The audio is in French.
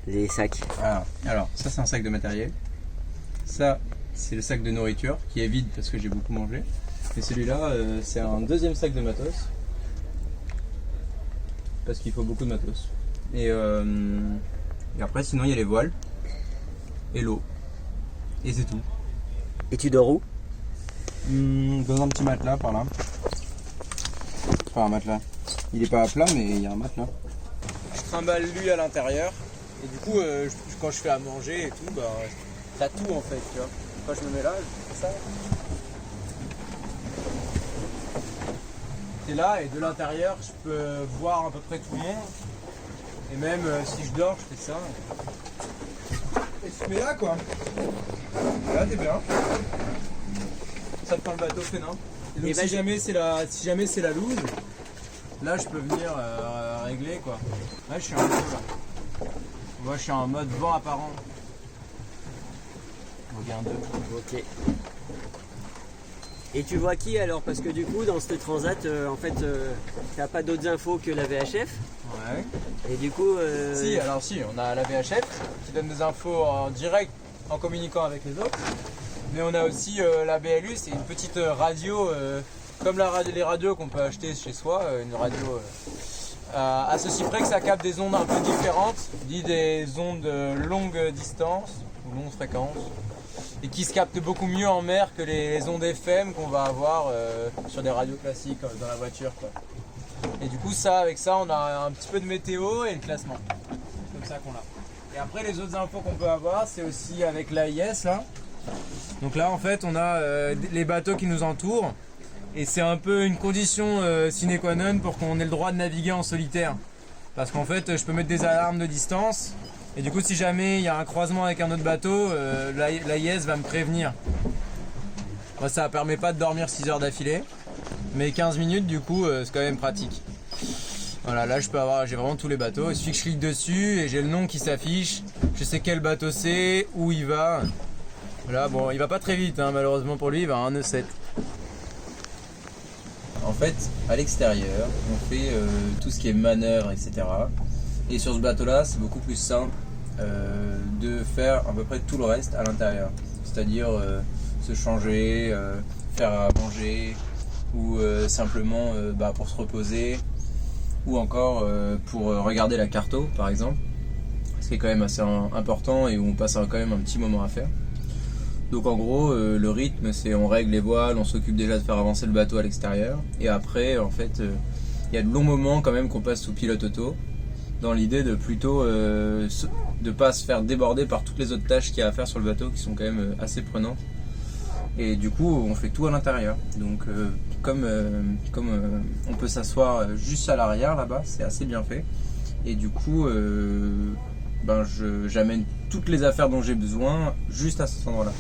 les sacs? Alors ça c'est un sac de matériel. Ça c'est le sac de nourriture qui est vide parce que j'ai beaucoup mangé. Et celui-là c'est un deuxième sac de matos. Parce qu'il faut beaucoup de matos. Et après sinon il y a les voiles et l'eau. Et c'est tout. Et tu dors où? Dans un petit matelas par là. Enfin un matelas. Il est pas à plat mais il y a un matelas. Je trimballe lui à l'intérieur. Et du coup quand je fais à manger et tout, bah t'as tout en fait, tu vois. Quand je me mets là, je fais ça. T'es là et de l'intérieur je peux voir à peu près tout le monde. Et même si je dors, je fais ça. Et tu te mets là quoi. Là t'es bien. Ça te prend le bateau fainéant. Et donc si jamais c'est la loose, là je peux venir régler quoi. Là je suis en mode là. Moi je suis en mode vent apparent. Regarde. Ok. Et tu vois qui alors? Parce que du coup dans cette transat en fait t'as pas d'autres infos que la VHF. Ouais. Et du coup Si, on a la VHF qui donne des infos en direct en communiquant avec les autres. Mais on a aussi la BLU, c'est une petite radio comme les radios qu'on peut acheter chez soi, une radio à ceci près que ça capte des ondes un peu différentes, dit des ondes longue distance ou longue fréquence, et qui se captent beaucoup mieux en mer que les ondes FM qu'on va avoir sur des radios classiques dans la voiture, quoi. Et du coup avec ça on a un petit peu de météo et le classement. C'est comme ça qu'on l'a. Et après les autres infos qu'on peut avoir, c'est aussi avec l'AIS là. Donc là en fait on a les bateaux qui nous entourent. Et c'est un peu une condition sine qua non pour qu'on ait le droit de naviguer en solitaire. Parce qu'en fait je peux mettre des alarmes de distance. Et du coup si jamais il y a un croisement avec un autre bateau, l'AIS va me prévenir. Moi ça ne permet pas de dormir 6 heures d'affilée. Mais 15 minutes du coup c'est quand même pratique. Voilà, là j'ai vraiment tous les bateaux. Il suffit que je clique dessus et j'ai le nom qui s'affiche. Je sais quel bateau c'est, où il va. Voilà, bon il va pas très vite hein, malheureusement pour lui, il va à un nœud 7. En fait, à l'extérieur, on fait tout ce qui est manœuvre, etc. Et sur ce bateau-là, c'est beaucoup plus simple de faire à peu près tout le reste à l'intérieur. C'est-à-dire se changer, faire à manger, ou simplement pour se reposer, ou encore pour regarder la carto, par exemple. Ce qui est quand même assez important et où on passe quand même un petit moment à faire. Donc en gros, le rythme, c'est on règle les voiles, on s'occupe déjà de faire avancer le bateau à l'extérieur. Et après, en fait, il y a de longs moments quand même qu'on passe sous pilote auto, dans l'idée de plutôt de pas se faire déborder par toutes les autres tâches qu'il y a à faire sur le bateau, qui sont quand même assez prenantes. Et du coup, on fait tout à l'intérieur. Donc comme on peut s'asseoir juste à l'arrière là-bas, c'est assez bien fait. Et du coup, j'amène toutes les affaires dont j'ai besoin juste à cet endroit-là.